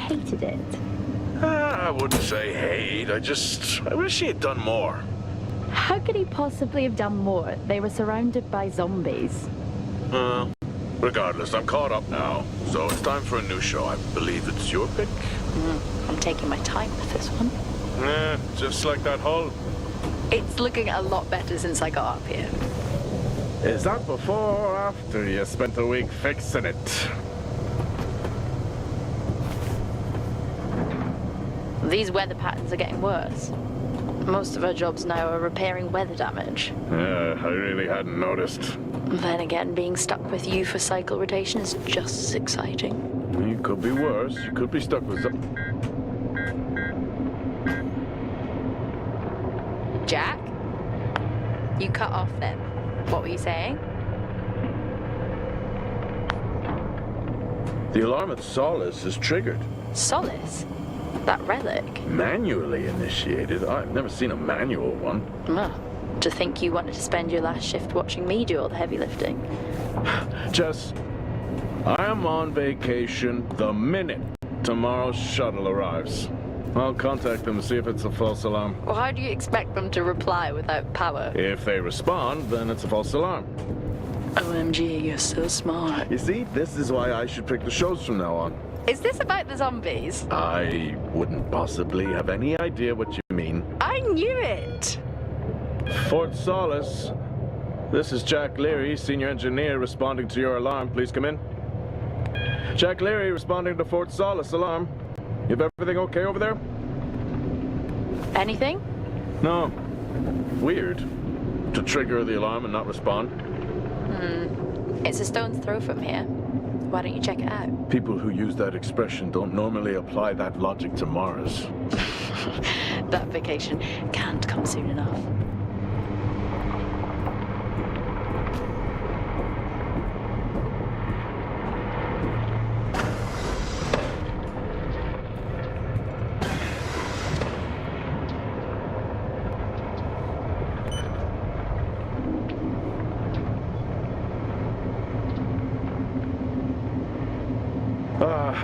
hated it. I wouldn't say hate. I wish he had done more. How could he possibly have done more? They were surrounded by zombies. Regardless, I'm caught up now. So it's time for a new show. I believe it's your pick. I'm taking my time with this one. Just like that hull. It's looking a lot better since I got up here. Is that before or after you spent a week fixing it? These weather patterns are getting worse. Most of our jobs now are repairing weather damage. Yeah, I really hadn't noticed. Then again, being stuck with you for cycle rotation is just as exciting. It could be worse. You could be stuck with some... Jack? You cut off then. What were you saying? The alarm at Solis is triggered. Solis? That relic? Manually initiated? I've never seen a manual one. To think you wanted to spend your last shift watching me do all the heavy lifting. Jess, I am on vacation the minute tomorrow's shuttle arrives. I'll contact them and see if it's a false alarm. Well, how do you expect them to reply without power? If they respond, then it's a false alarm. OMG, you're so smart. You see, this is why I should pick the shows from now on. Is this about the zombies? I wouldn't possibly have any idea what you mean. I knew it! Fort Solis. This is Jack Leary, senior engineer, responding to your alarm. Please come in. Jack Leary, responding to Fort Solis alarm. You have everything okay over there? Anything? No. Weird. To trigger the alarm and not respond. It's a stone's throw from here. Why don't you check it out? People who use that expression don't normally apply that logic to Mars. That vacation can't come soon enough.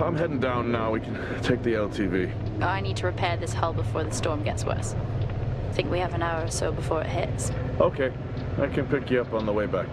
I'm heading down now. We can take the LTV. I need to repair this hull before the storm gets worse. I think we have an hour or so before it hits. Okay. I can pick you up on the way back.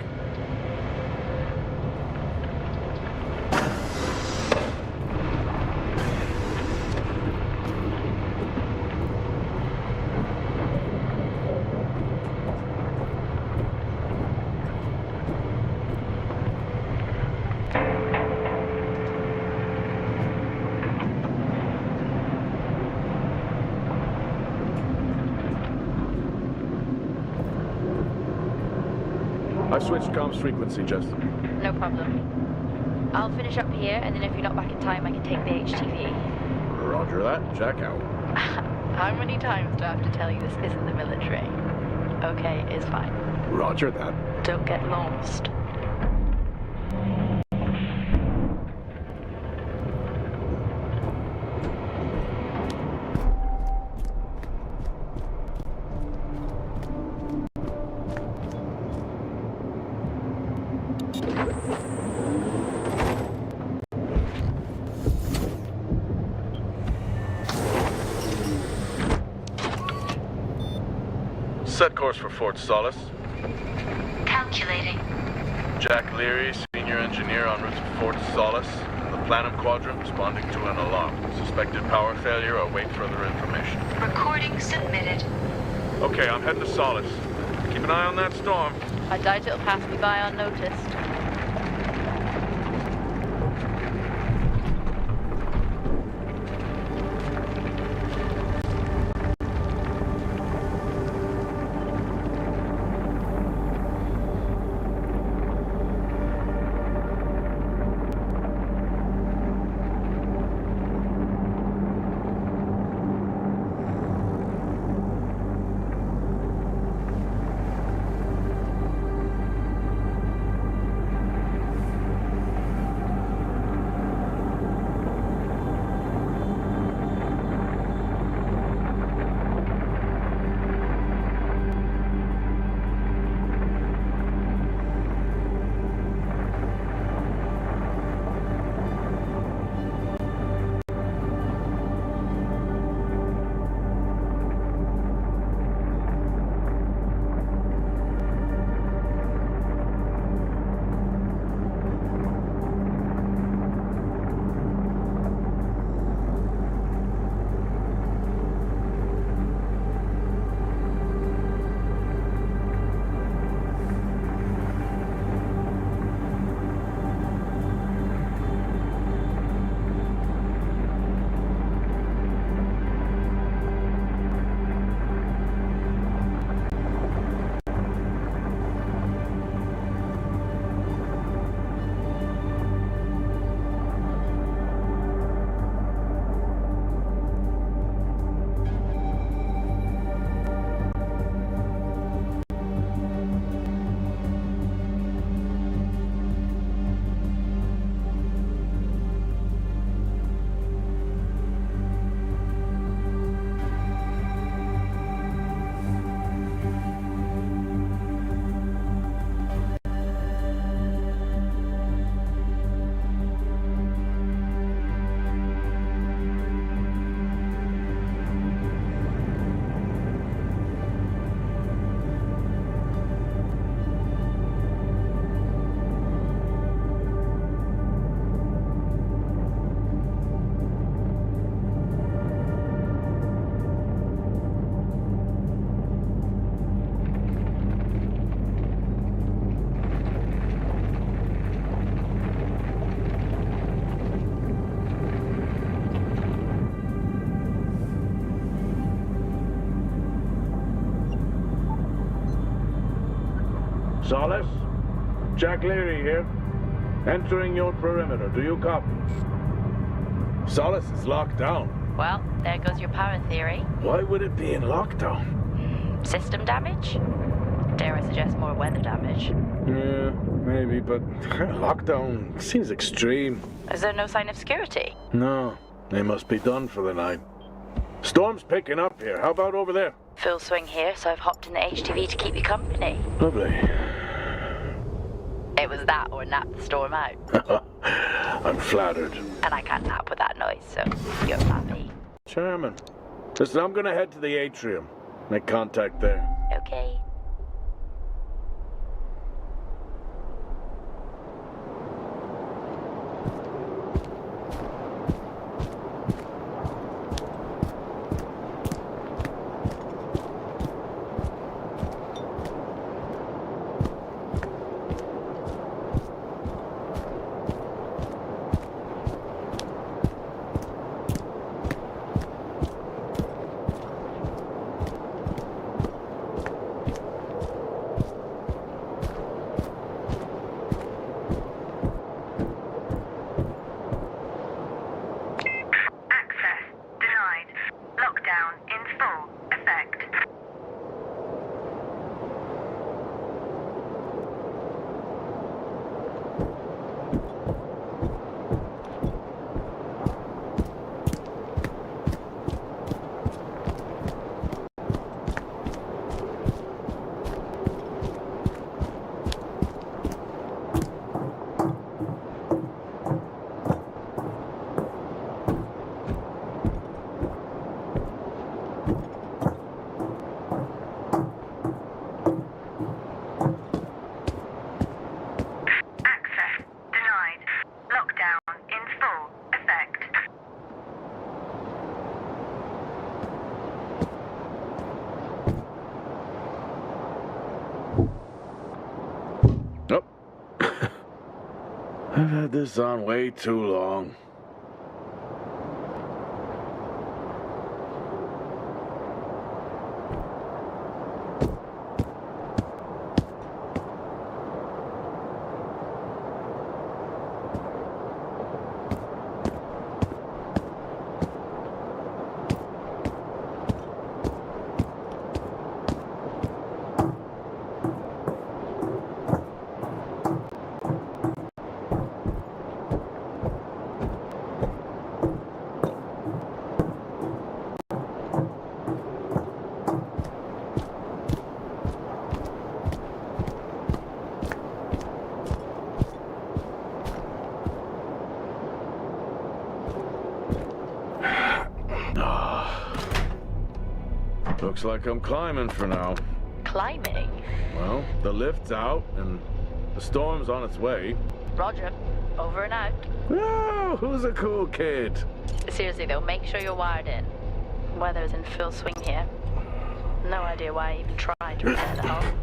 I switched comms frequency, Jess. No problem. I'll finish up here, and then if you're not back in time, I can take the HTV. Roger that. Jack out. How many times do I have to tell you this isn't the military? Okay, is fine. Roger that. Don't get lost. Set course for Fort Solis. Calculating. Jack Leary, senior engineer en route to Fort Solis. The Planum Quadrant responding to an alarm. Suspected power failure. Await further information. Recording submitted. Okay, I'm heading to Solis. Keep an eye on that storm. I doubt it'll pass me by unnoticed. Solis? Jack Leary here. Entering your perimeter. Do you copy? Solis is locked down. Well, there goes your power theory. Why would it be in lockdown? System damage? Dare I suggest more weather damage? Yeah, maybe, but lockdown seems extreme. Is there no sign of security? No, they must be done for the night. Storm's picking up here. How about over there? Full swing here, so I've hopped in the HTV to keep you company. Lovely. It was that or nap the storm out. I'm flattered. And I can't nap with that noise, so you're happy. Charming. Listen, I'm gonna head to the atrium. Make contact there. Okay. Nope. I've had this on way too long. Looks like I'm climbing for now. Climbing? Well, the lift's out and the storm's on its way. Roger. Over and out. Oh, who's a cool kid? Seriously though, make sure you're wired in. Weather's in full swing here. No idea why I even tried to repair the hull.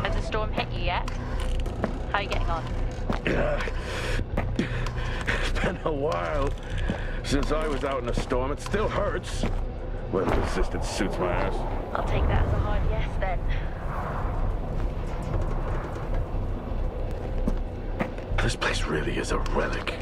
Has the storm hit you yet? How are you getting on? It's been a while since I was out in a storm. It still hurts. Weather resistant suits my ass. I'll take that as a hard yes then. This place really is a relic.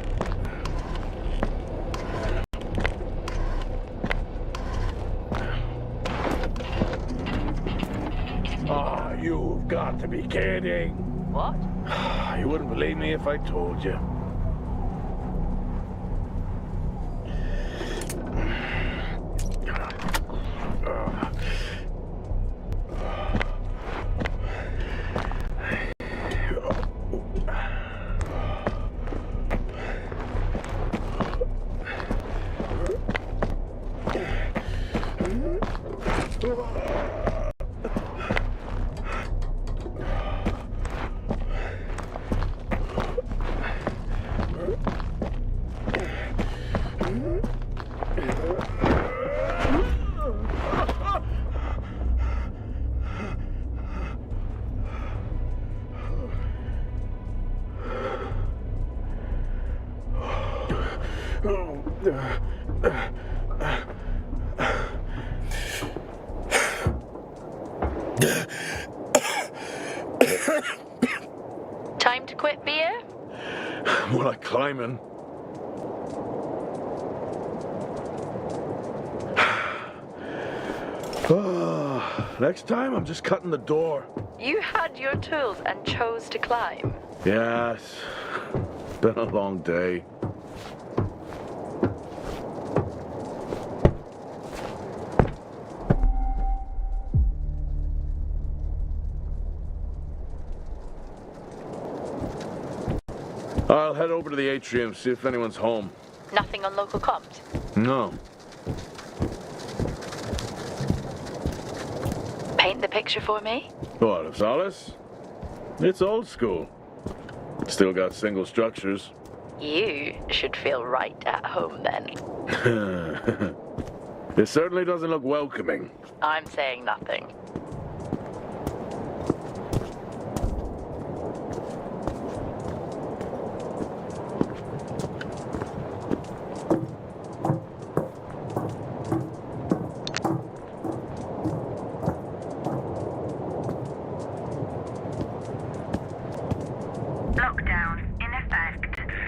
Ah, you've got to be kidding. What? You wouldn't believe me if I told you. Time to quit beer? More like climbing. Next time, I'm just cutting the door. You had your tools and chose to climb. Yes. Been a long day. I'll head over to the atrium, see if anyone's home. Nothing on local comms? No. Paint the picture for me? What, of Solis? It's old school. Still got single structures. You should feel right at home then. It certainly doesn't look welcoming. I'm saying nothing.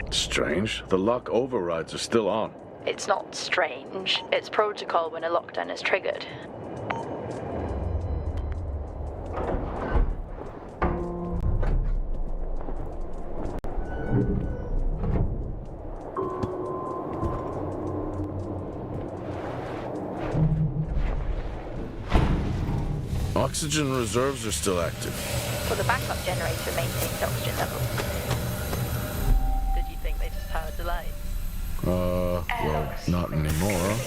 Strange. The lock overrides are still on. It's not strange. It's protocol when a lockdown is triggered. Oxygen reserves are still active. Well, the backup generator maintains oxygen levels. Did you think they just powered the lights? Well, not anymore.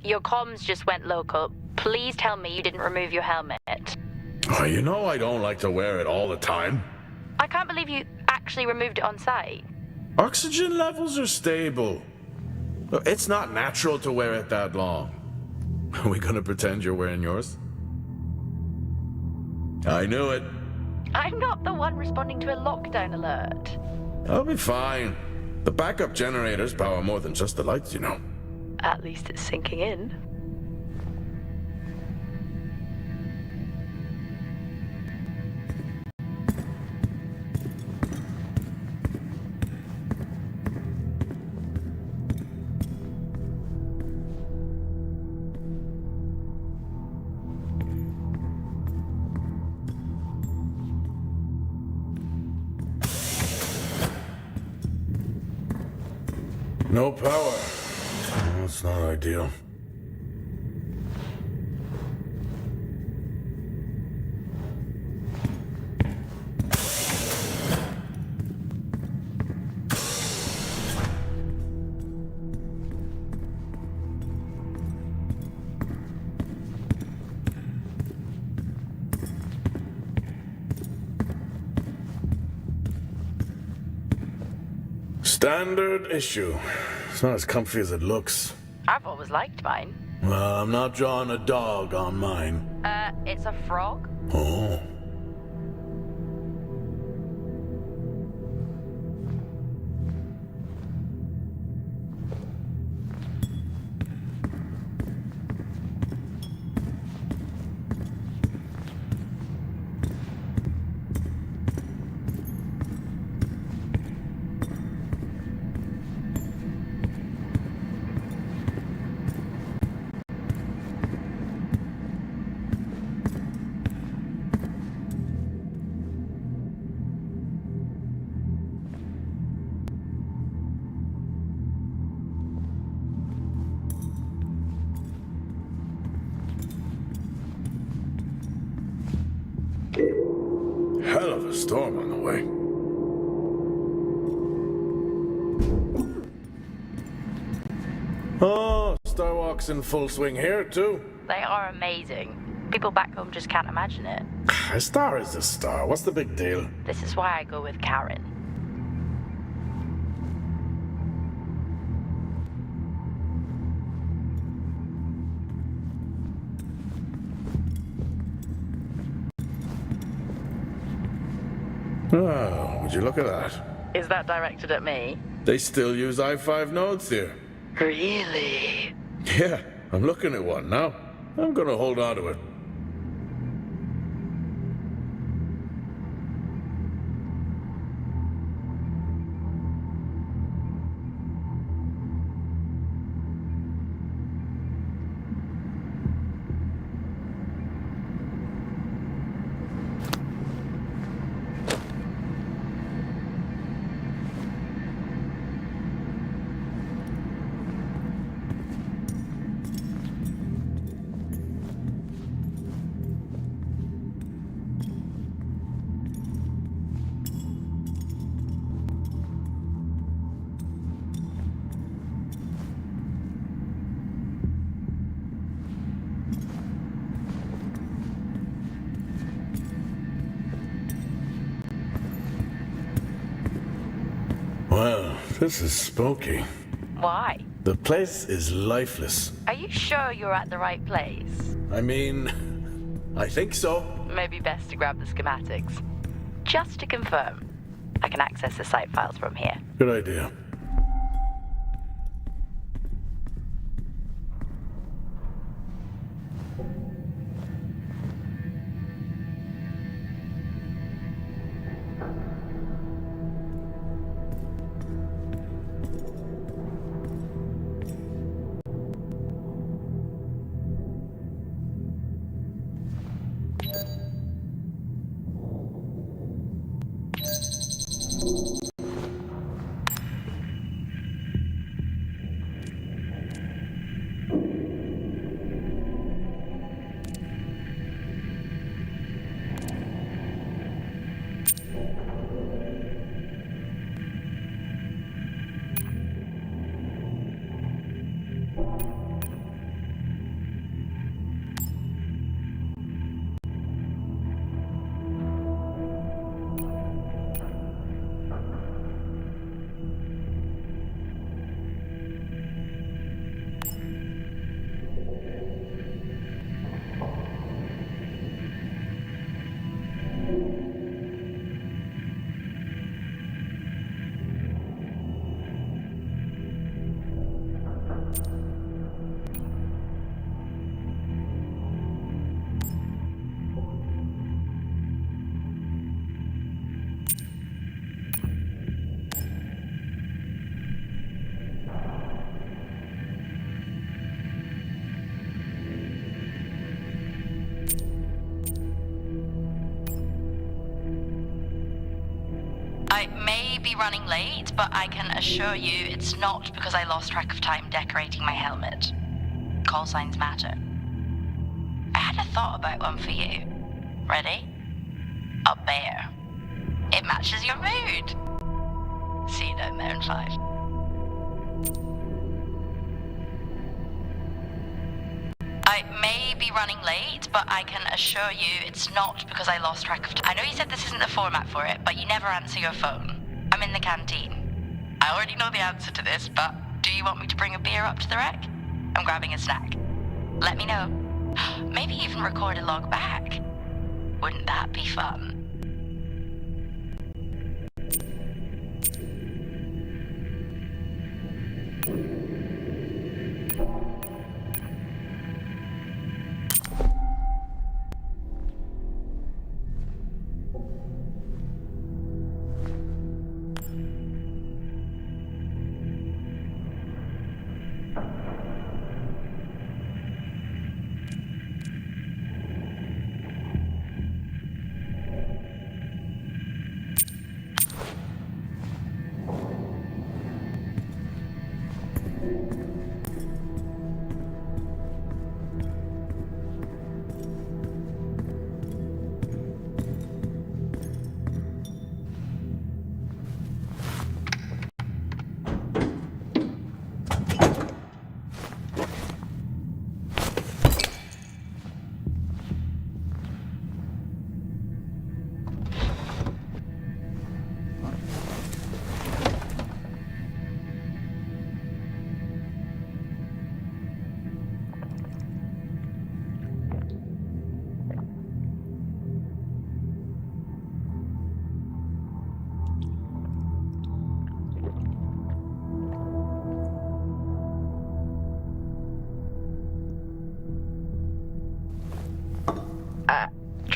Your comms just went local. Please tell me you didn't remove your helmet. Oh, you know I don't like to wear it all the time. I can't believe you actually removed it on site. Oxygen levels are stable. It's not natural to wear it that long. Are we gonna pretend you're wearing yours? I knew it. I'm not the one responding to a lockdown alert. I'll be fine. The backup generators power more than just the lights, you know. At least it's sinking in. No power. That's not ideal. Standard issue. It's not as comfy as it looks. I've always liked mine. Well, I'm not drawing a dog on mine. It's a frog? Oh. storm on the way. Oh, Starwalk's in full swing here, too. They are amazing. People back home just can't imagine it. A star is a star. What's the big deal? This is why I go with Karen. Oh, would you look at that? Is that directed at me? They still use i5 nodes here. Really? Yeah, I'm looking at one now. I'm gonna hold on to it. Well, this is spooky. Why? The place is lifeless. Are you sure you're at the right place? I mean, I think so. Maybe best to grab the schematics. Just to confirm, I can access the site files from here. Good idea. I may be running late, but I can assure you it's not because I lost track of time decorating my helmet. Call signs matter. I had a thought about one for you. Ready? A bear. It matches your mood. See you down there in 5. I may be running late, but I can assure you it's not because I lost track of time. I know you said this isn't the format for it, but you never answer your phone. I'm in the canteen. I already know the answer to this, but do you want me to bring a beer up to the wreck? I'm grabbing a snack. Let me know. Maybe even record a log back. Wouldn't that be fun?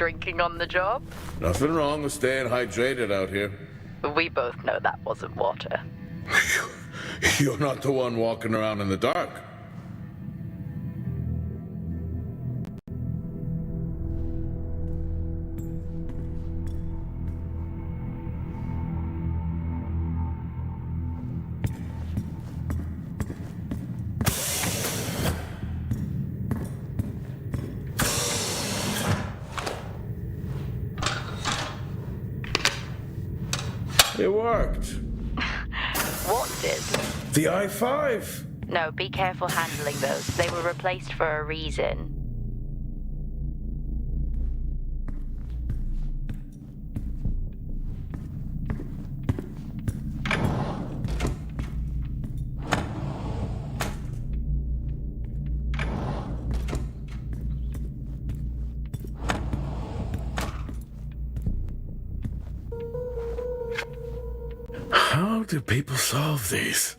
drinking on the job? Nothing wrong with staying hydrated out here. We both know that wasn't water. You're not the one walking around in the dark. It worked. What did? The I-5. No, be careful handling those. They were replaced for a reason. How do people solve these?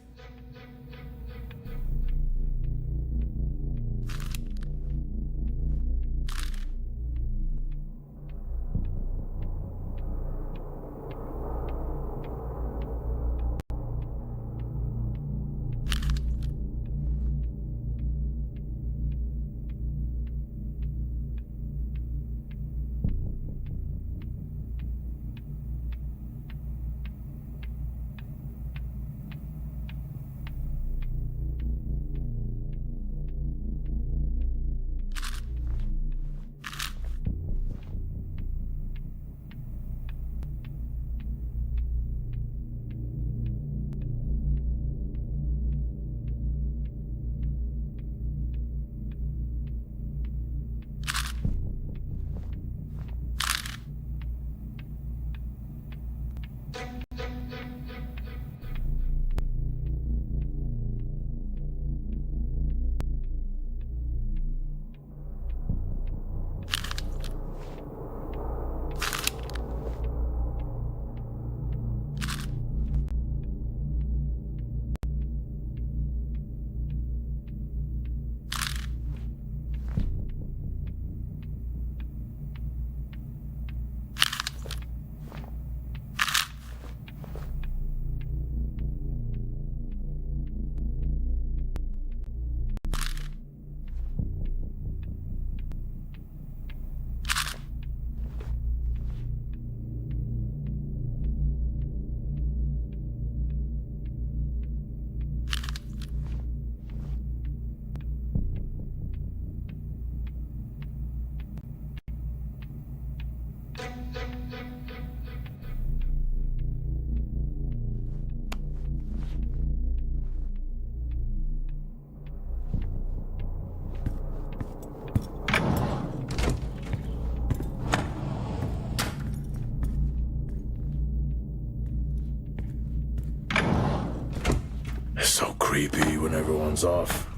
It's so creepy when everyone's off.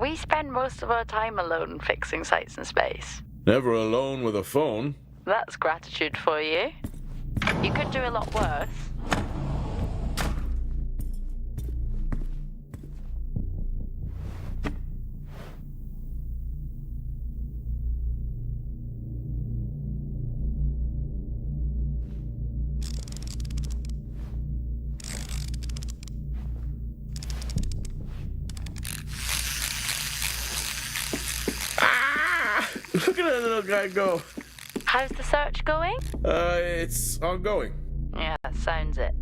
We spend most of our time alone fixing sites in space. Never alone with a phone. That's gratitude for you. You could do a lot worse. Look at that little guy go. How's the search going? It's ongoing. Yeah, sounds it.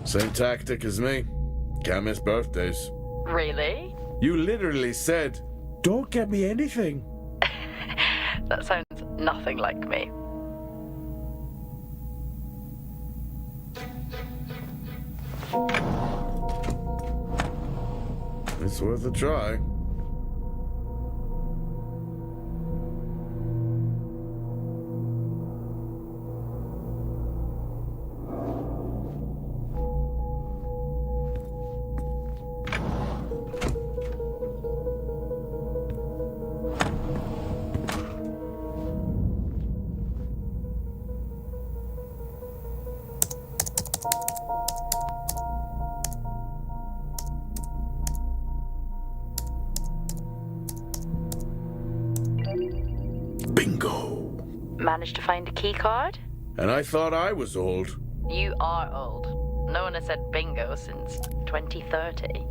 Same tactic as me. Can't miss birthdays. Really? You literally said, "Don't get me anything." That sounds nothing like me. It's worth a try. Bingo. Managed to find a key card? And I thought I was old. You are old. No one has said bingo since 2030.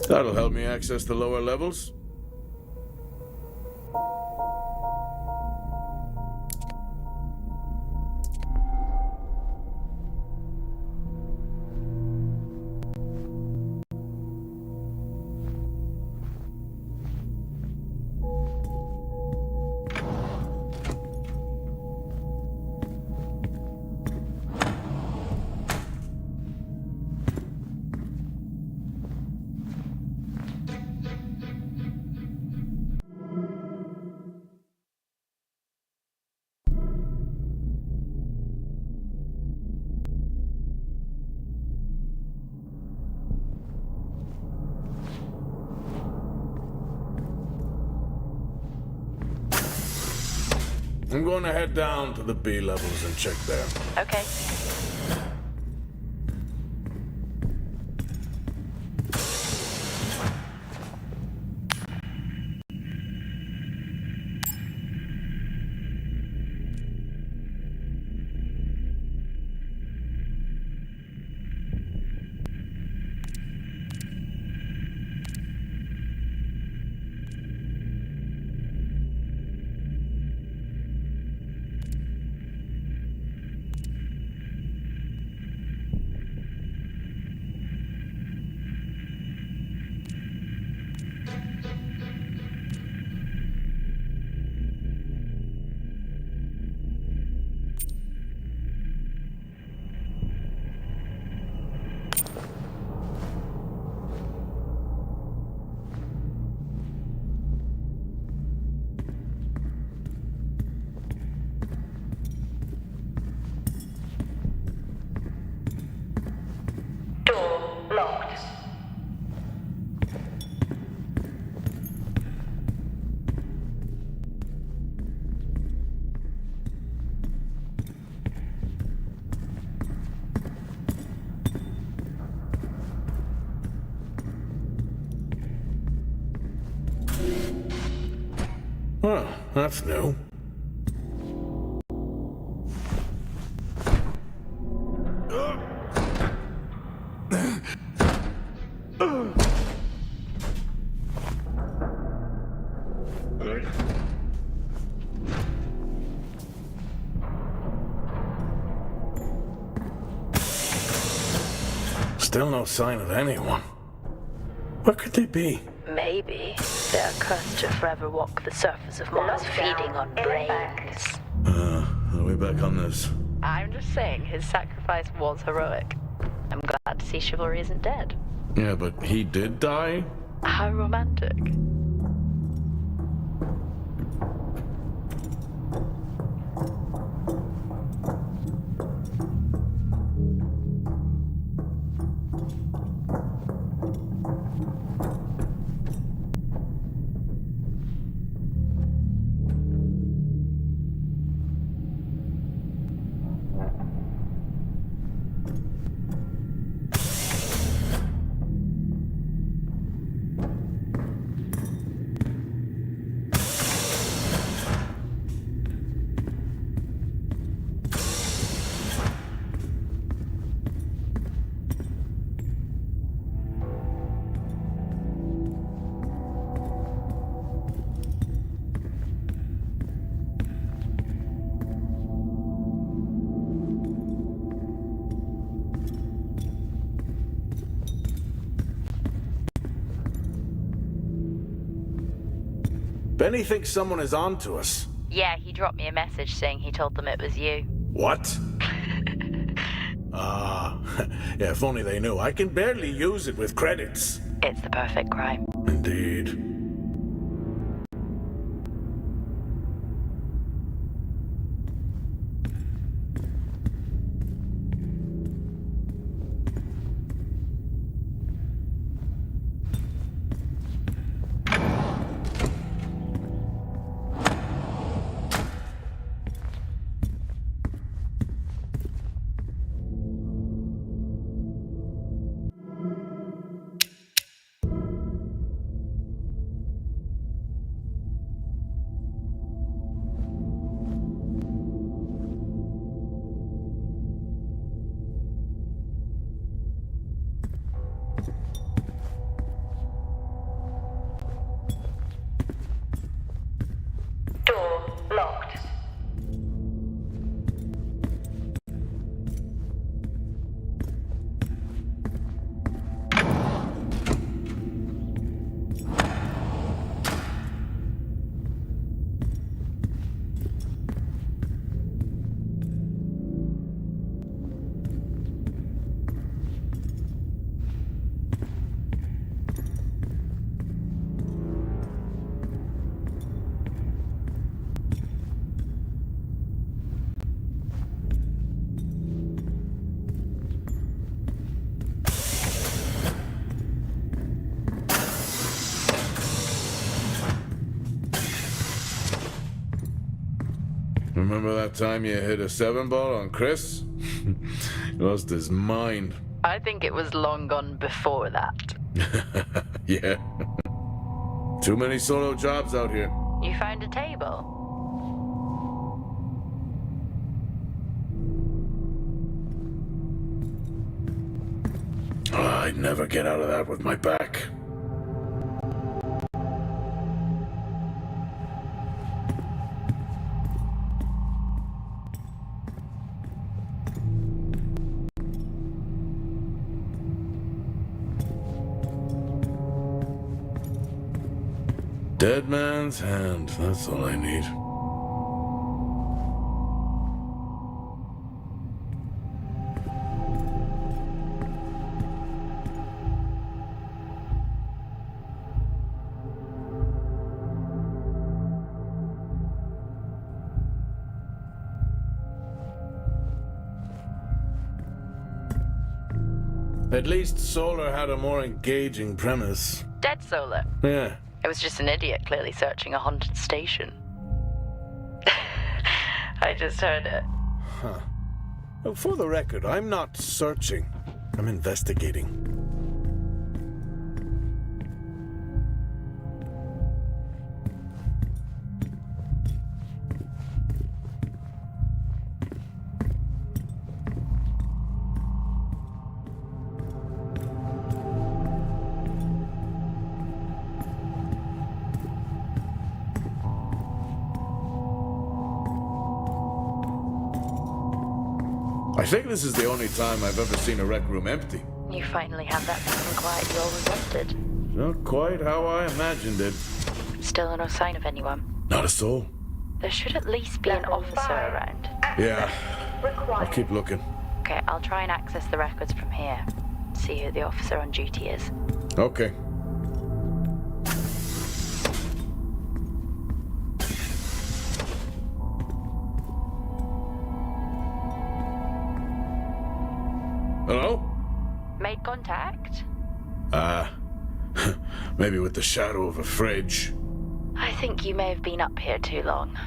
That'll help me access the lower levels. I'm going to head down to the B levels and check there. Okay. Locked. Well, that's new. Still no sign of anyone. Where could they be? Maybe they're cursed to forever walk the surface of Mars, feeding on brains. Are we back on this? I'm just saying his sacrifice was heroic. I'm glad to see chivalry isn't dead. Yeah, but he did die? How romantic. Benny thinks someone is on to us. Yeah, he dropped me a message saying he told them it was you. What? Yeah, if only they knew. I can barely use it with credits. It's the perfect crime. Indeed. Door locked. Remember that time you hit a 7-ball on Chris? He lost his mind. I think it was long gone before that. Yeah. Too many solo jobs out here. You found a table? Oh, I'd never get out of that with my back. Dead man's hand, that's all I need. At least Solar had a more engaging premise. Dead Solar. Yeah. It was just an idiot clearly searching a haunted station. I just heard it. Huh. Well, for the record, I'm not searching. I'm investigating. I think this is the only time I've ever seen a rec room empty. You finally have that peace and quiet you always wanted. Not quite how I imagined it. Still no sign of anyone. Not a soul. There should at least be an officer around. Yeah. I'll keep looking. Okay, I'll try and access the records from here. See who the officer on duty is. Okay. Hello? Made contact? Maybe with the shadow of a fridge. I think you may have been up here too long.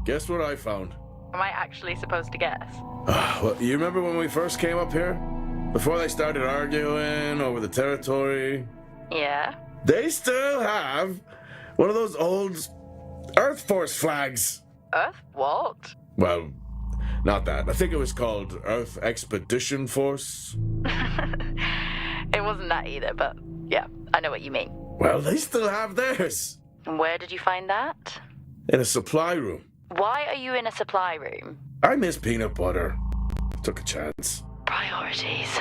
guess what I found? Am I actually supposed to guess? Well, you remember when we first came up here? Before they started arguing over the territory? Yeah? They still have one of those old Earth Force flags. Earth what? Well, not that. I think it was called Earth Expedition Force. It wasn't that either, but yeah, I know what you mean. Well, they still have theirs. And where did you find that? In a supply room. Why are you in a supply room? I miss peanut butter. Took a chance. Priorities.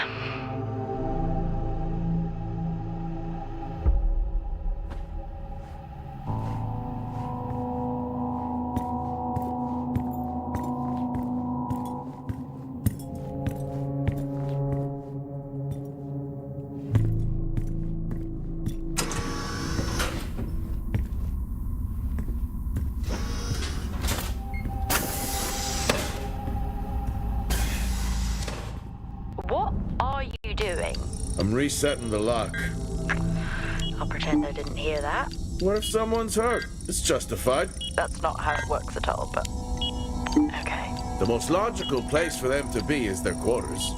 What are you doing? I'm resetting the lock. I'll pretend I didn't hear that. What if someone's hurt? It's justified. That's not how it works at all, but... Okay. The most logical place for them to be is their quarters.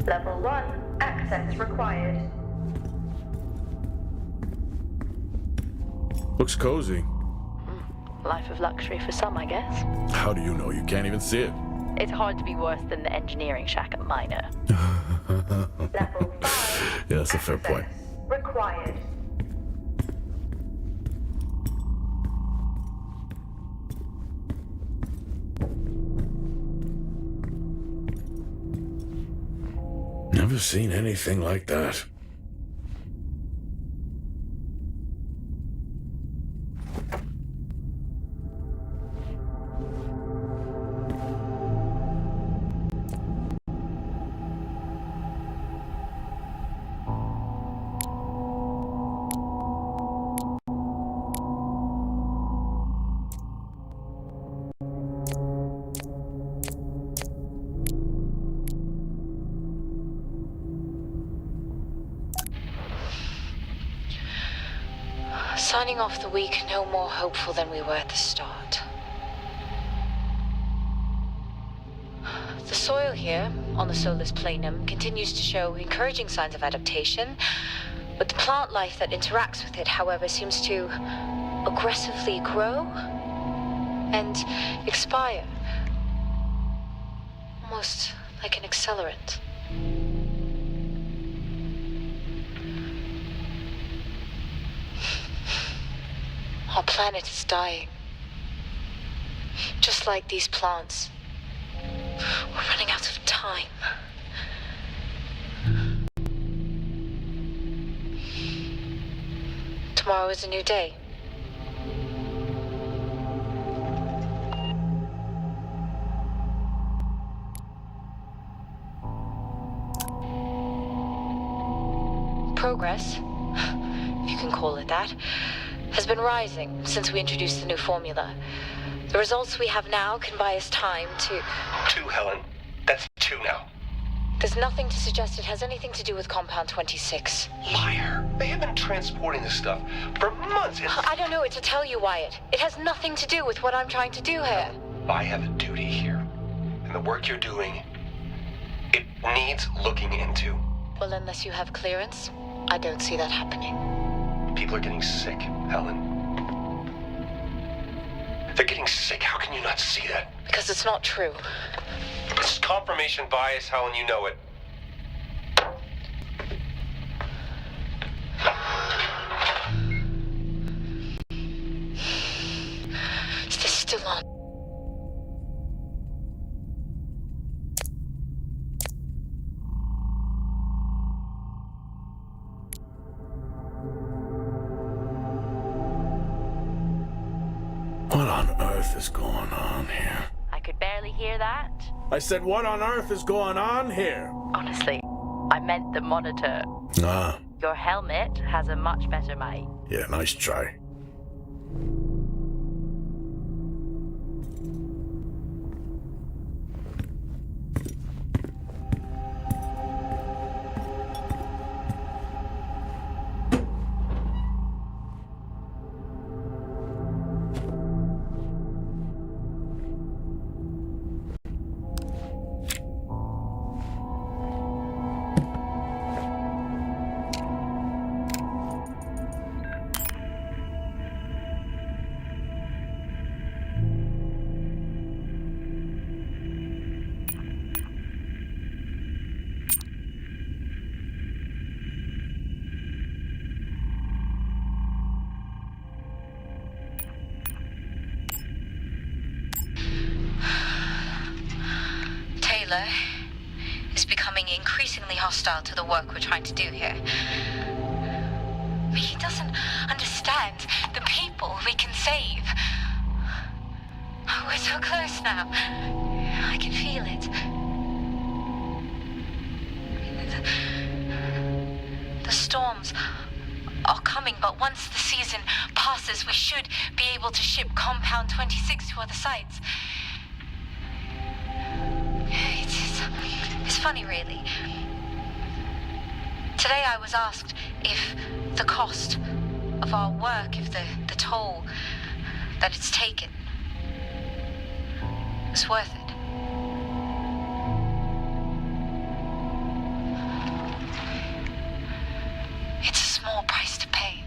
Level 1, access required. Looks cozy. Life of luxury for some, I guess. How do you know? You can't even see it. It's hard to be worse than the engineering shack at Minor. Level 5, Yeah, that's a fair point. access required. Never seen anything like that. Signing off the week no more hopeful than we were at the start. The soil here, on the Solis Planum, continues to show encouraging signs of adaptation, but the plant life that interacts with it, however, seems to aggressively grow and expire. Almost like an accelerant. Our planet is dying. Just like these plants. We're running out of time. Tomorrow is a new day. Progress, if you can call it that, has been rising since we introduced the new formula. The results we have now can buy us time to... 2, Helen. That's 2 now. There's nothing to suggest it has anything to do with Compound 26. Liar. They have been transporting this stuff for months. I don't know what to tell you, Wyatt. It has nothing to do with what I'm trying to do here. I have a duty here. And the work you're doing, it needs looking into. Well, unless you have clearance, I don't see that happening. People are getting sick, Helen. They're getting sick. How can you not see that? Because it's not true. This is confirmation bias, Helen. You know it. Is this still on? What on earth is going on here? I could barely hear that. I said, what on earth is going on here? Honestly, I meant the monitor. Ah, Your helmet has a much better mic. yeah, nice try. Taylor is becoming increasingly hostile to the work we're trying to do here. He doesn't understand the people we can save. We're so close now. I can feel it. The storms are coming, but once the season passes, we should be able to ship Compound 26 to other sites. It's funny, really. Today I was asked if the cost of our work, if the toll that it's taken, is worth it. It's a small price to pay.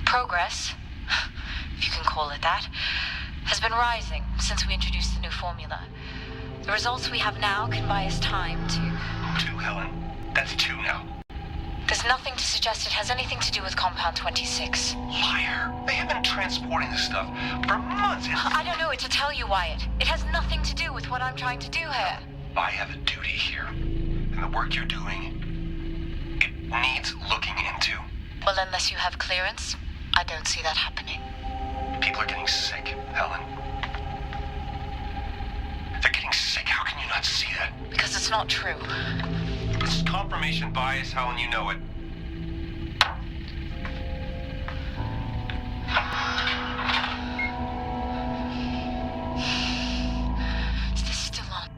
Progress, if you can call it that, has been rising since we introduced the new formula. The results we have now can buy us time to... 2, Helen. That's 2 now. There's nothing to suggest it has anything to do with Compound 26. Liar. They have been transporting this stuff for months. I don't know what to tell you, Wyatt. It has nothing to do with what I'm trying to do here. I have a duty here. And the work you're doing, it needs looking into. Well, unless you have clearance, I don't see that happening. People are getting sick, Helen. They're getting sick. How can you not see that? Because it's not true. This is confirmation bias, Helen. You know it. Is this still on?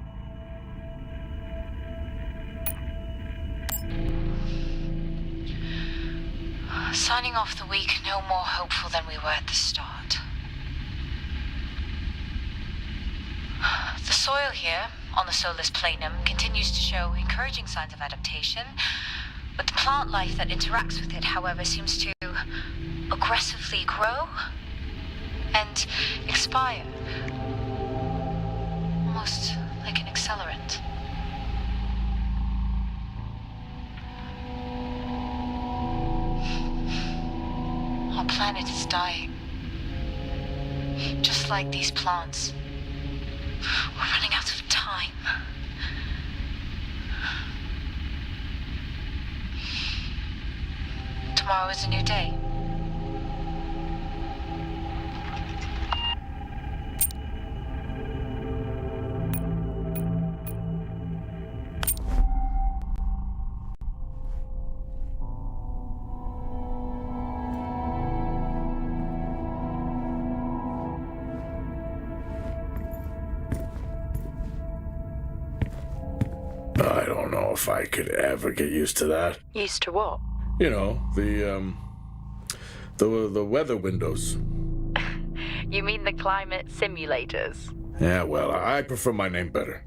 Signing off the week no more hopeful than we were at the start. The soil here, on the Solis Planum, continues to show encouraging signs of adaptation, but the plant life that interacts with it, however, seems to aggressively grow and expire. Almost like an accelerant. Our planet is dying. Just like these plants. We're running out of time. Tomorrow is a new day. I don't know if I could ever get used to that. Used to what? You know, the weather windows. You mean the climate simulators? Yeah, well, I prefer my name better.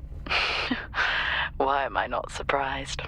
Why am I not surprised?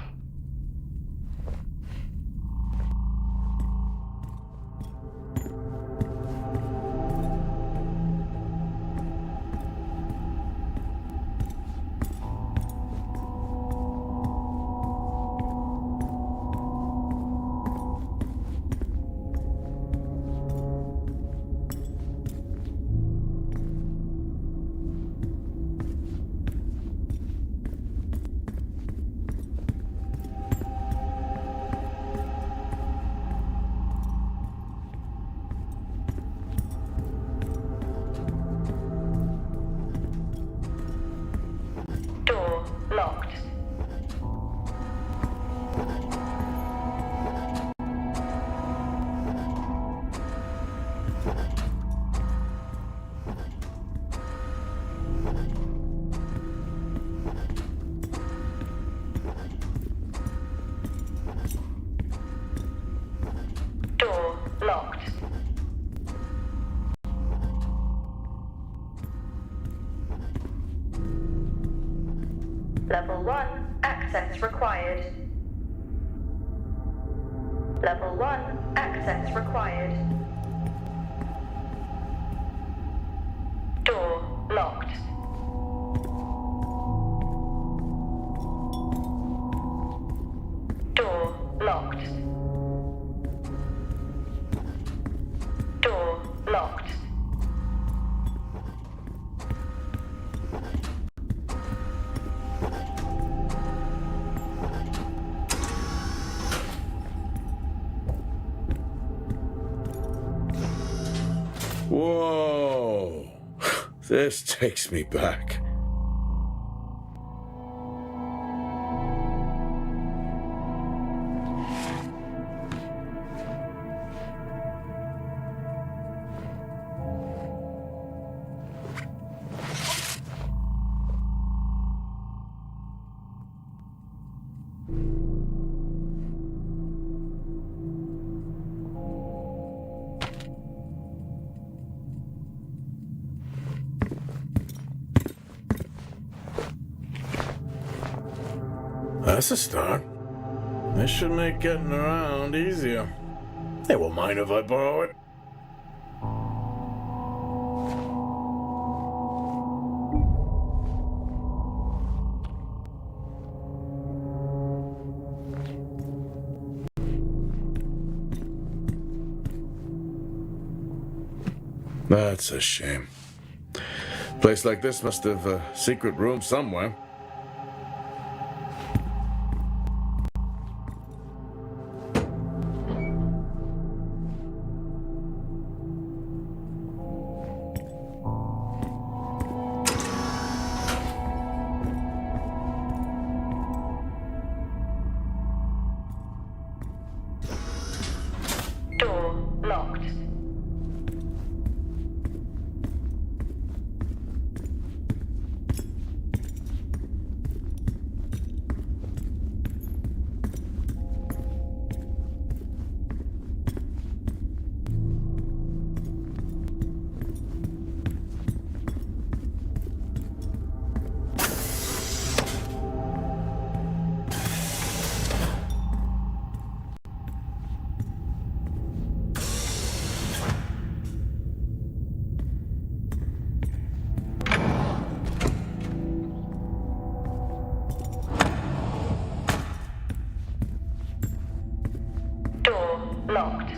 Door locked. Door locked. Level 1, access required. Level 1, access required. Door locked. Door locked. Door locked. Whoa! This takes me back. That's a start. This should make getting around easier. They won't mind if I borrow it. That's a shame. Place like this must have a secret room somewhere. Door locked. Door locked.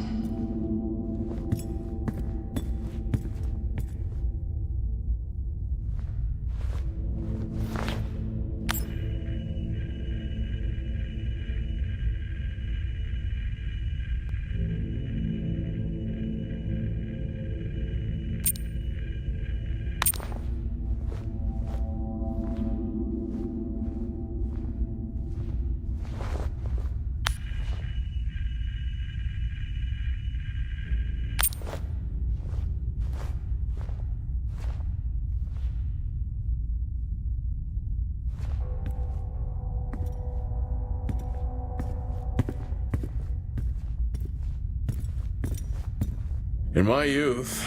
In my youth,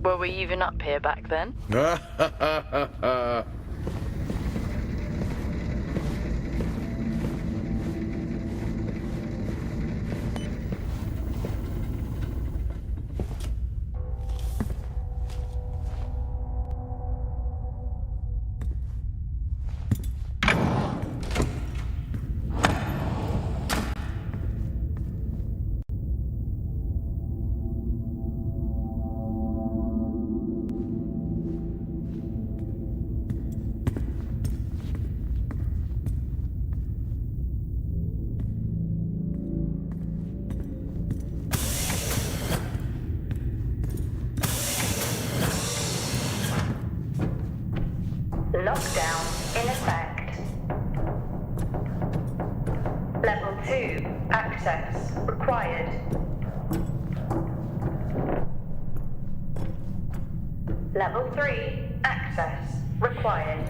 Were we even up here back then? Lockdown in effect. Level 2, access required. Level 3, access required.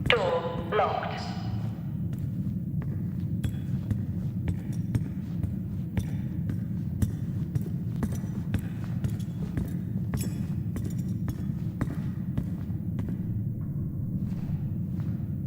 Door locked.